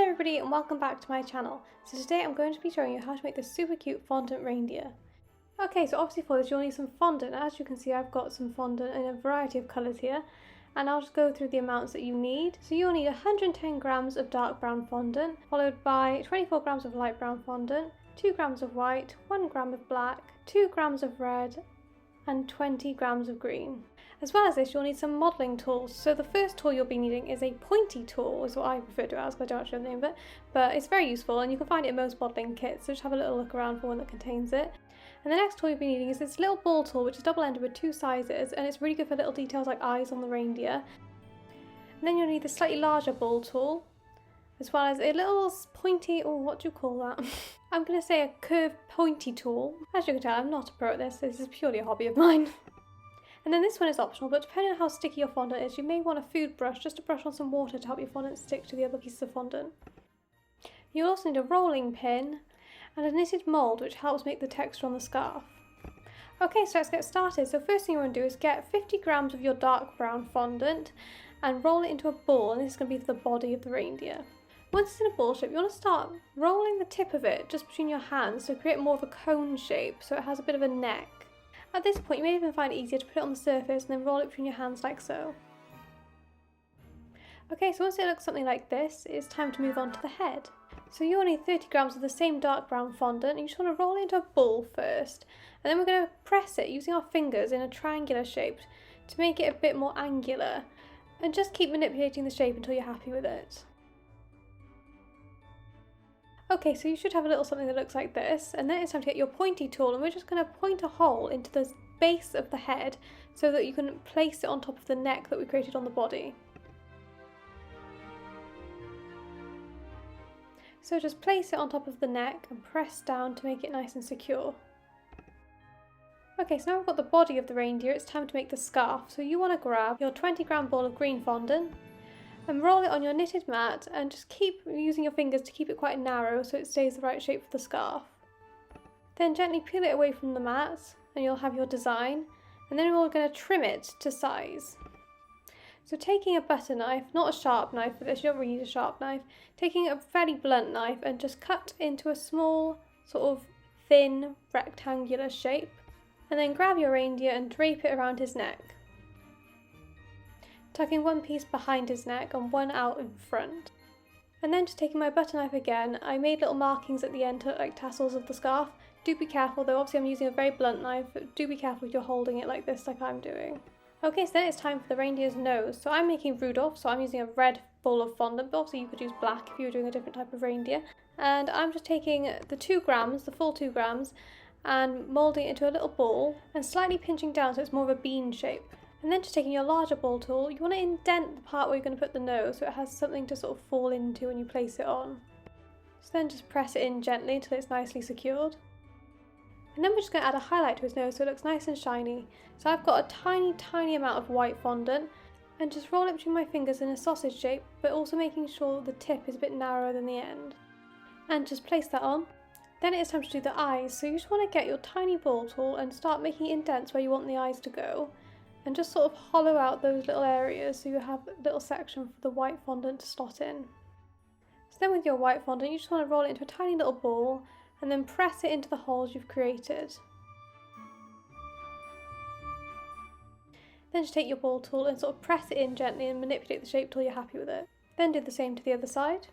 Hello everybody and welcome back to my channel. So today I'm going to be showing you how to make this super cute fondant reindeer. Okay, so obviously for this you'll need some fondant. As you can see, I've got some fondant in a variety of colours here, and I'll just go through the amounts that you need. So you'll need 110 grams of dark brown fondant, followed by 24 grams of light brown fondant, 2 grams of white, 1 gram of black, 2 grams of red, and 20 grams of green. As well as this, you'll need some modelling tools. So the first tool you'll be needing is a pointy tool, is what I refer to it as, because I don't actually know the name of it, but it's very useful and you can find it in most modelling kits, so just have a little look around for one that contains it. And the next tool you'll be needing is this little ball tool, which is double-ended with 2 sizes, and it's really good for little details like eyes on the reindeer. And then you'll need the slightly larger ball tool, as well as a little pointy, or what do you call that? I'm going to say a curved pointy tool. As you can tell, I'm not a pro at this is purely a hobby of mine. And then this one is optional, but depending on how sticky your fondant is, you may want a food brush just to brush on some water to help your fondant stick to the other pieces of fondant. You'll also need a rolling pin and a knitted mould, which helps make the texture on the scarf. Okay, so let's get started. So first thing you want to do is get 50 grams of your dark brown fondant and roll it into a ball, and this is going to be for the body of the reindeer. Once it's in a ball shape, you want to start rolling the tip of it just between your hands to create more of a cone shape, so it has a bit of a neck. At this point, you may even find it easier to put it on the surface and then roll it between your hands like so. Okay, so once it looks something like this, it's time to move on to the head. So you'll need 30 grams of the same dark brown fondant, and you just want to roll it into a ball first. And then we're going to press it using our fingers in a triangular shape to make it a bit more angular. And just keep manipulating the shape until you're happy with it. Okay, so you should have a little something that looks like this, and then it's time to get your pointy tool, and we're just going to point a hole into the base of the head so that you can place it on top of the neck that we created on the body. So just place it on top of the neck and press down to make it nice and secure. Okay, so now we've got the body of the reindeer, it's time to make the scarf. So you want to grab your 20-gram ball of green fondant and roll it on your knitted mat, and just keep using your fingers to keep it quite narrow so it stays the right shape for the scarf. Then gently peel it away from the mat and you'll have your design, and then we're going to trim it to size. So taking a butter knife, not a sharp knife for this, you don't really need a sharp knife, taking a fairly blunt knife and just cut into a small sort of thin rectangular shape, and then grab your reindeer and drape it around his neck, tucking one piece behind his neck and one out in front. And then just taking my butter knife again, I made little markings at the end to look like tassels of the scarf. Do be careful though, obviously I'm using a very blunt knife, but do be careful if you're holding it like this, like I'm doing. Okay, so then it's time for the reindeer's nose. So I'm making Rudolph, so I'm using a red ball of fondant, but obviously you could use black if you were doing a different type of reindeer. And I'm just taking the 2 grams, the full 2 grams, and moulding it into a little ball and slightly pinching down so it's more of a bean shape. And then just taking your larger ball tool, you want to indent the part where you're going to put the nose so it has something to sort of fall into when you place it on. So then just press it in gently until it's nicely secured. And then we're just going to add a highlight to his nose so it looks nice and shiny. So I've got a tiny amount of white fondant, and just roll it between my fingers in a sausage shape, but also making sure the tip is a bit narrower than the end. And just place that on. Then it's time to do the eyes, so you just want to get your tiny ball tool and start making indents where you want the eyes to go. And just sort of hollow out those little areas so you have a little section for the white fondant to slot in. So then with your white fondant, you just want to roll it into a tiny little ball and then press it into the holes you've created. Then just take your ball tool and sort of press it in gently and manipulate the shape till you're happy with it. Then do the same to the other side.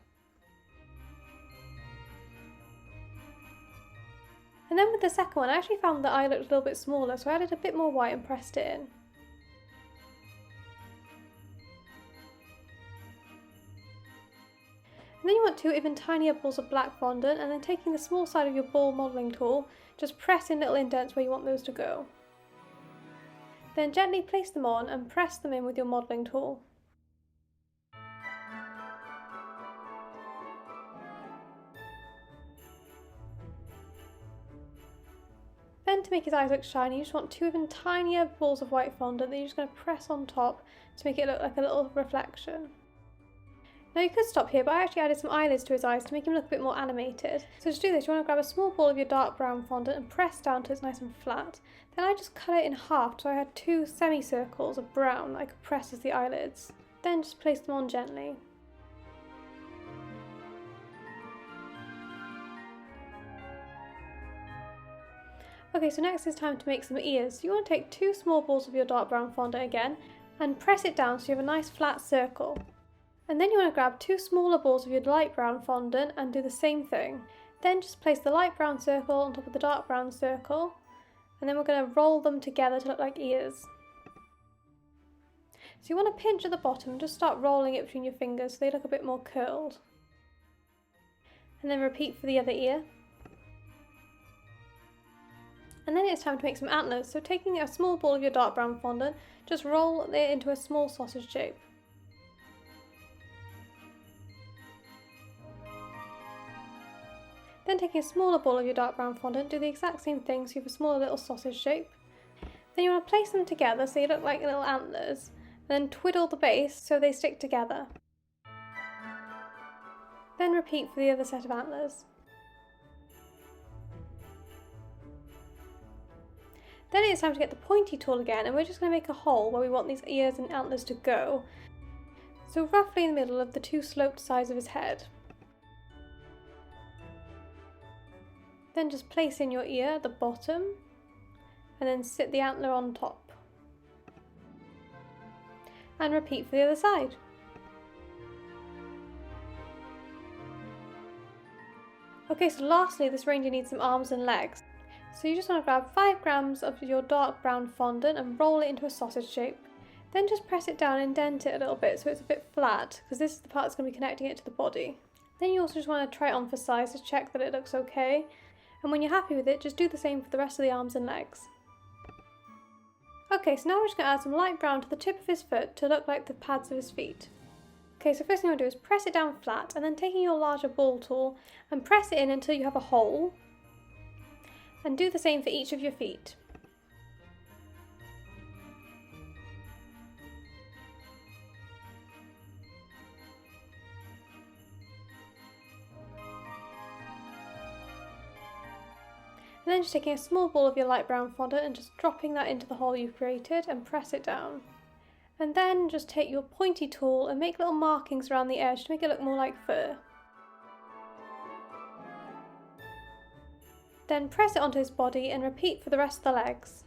And then with the second one, I actually found the eye looked a little bit smaller, so I added a bit more white and pressed it in. And then you want 2 even tinier balls of black fondant, and then taking the small side of your ball modelling tool, just press in little indents where you want those to go. Then gently place them on and press them in with your modelling tool. Then to make his eyes look shiny, you just want 2 even tinier balls of white fondant that you're just going to press on top to make it look like a little reflection. Now you could stop here, but I actually added some eyelids to his eyes to make him look a bit more animated. So to do this, you want to grab a small ball of your dark brown fondant and press down till it's nice and flat. Then I just cut it in half so I had 2 semicircles of brown that I could press as the eyelids. Then just place them on gently. Okay, so next it's time to make some ears. So you want to take 2 small balls of your dark brown fondant again and press it down so you have a nice flat circle. And then you want to grab 2 smaller balls of your light brown fondant and do the same thing. Then just place the light brown circle on top of the dark brown circle, and then we're going to roll them together to look like ears. So you want to pinch at the bottom and just start rolling it between your fingers so they look a bit more curled. And then repeat for the other ear. And then it's time to make some antlers. So taking a small ball of your dark brown fondant, just roll it into a small sausage shape. Then taking a smaller ball of your dark brown fondant, do the exact same thing so you have a smaller little sausage shape. Then you want to place them together so they look like little antlers. Then twiddle the base so they stick together. Then repeat for the other set of antlers. Then it's time to get the pointy tool again, and we're just going to make a hole where we want these ears and antlers to go. So roughly in the middle of the 2 sloped sides of his head. Then just place in your ear at the bottom and then sit the antler on top. And repeat for the other side. Okay, so lastly this reindeer needs some arms and legs. So you just want to grab 5 grams of your dark brown fondant and roll it into a sausage shape. Then just press it down and indent it a little bit so it's a bit flat, because this is the part that's going to be connecting it to the body. Then you also just want to try it on for size to check that it looks okay. And when you're happy with it, just do the same for the rest of the arms and legs. Okay, so now we're just going to add some light brown to the tip of his foot to look like the pads of his feet. Okay, so first thing you want to do is press it down flat, and then taking your larger ball tool and press it in until you have a hole. And do the same for each of your feet. And then just taking a small ball of your light brown fondant and just dropping that into the hole you've created and press it down. And then just take your pointy tool and make little markings around the edge to make it look more like fur. Then press it onto his body and repeat for the rest of the legs.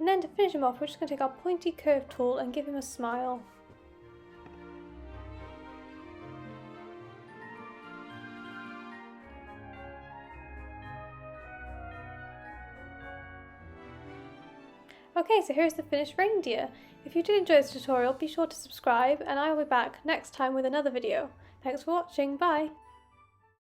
And then to finish him off, we're just going to take our pointy curved tool and give him a smile. Okay, so here's the finished reindeer. If you did enjoy this tutorial, be sure to subscribe, and I will be back next time with another video. Thanks for watching, bye!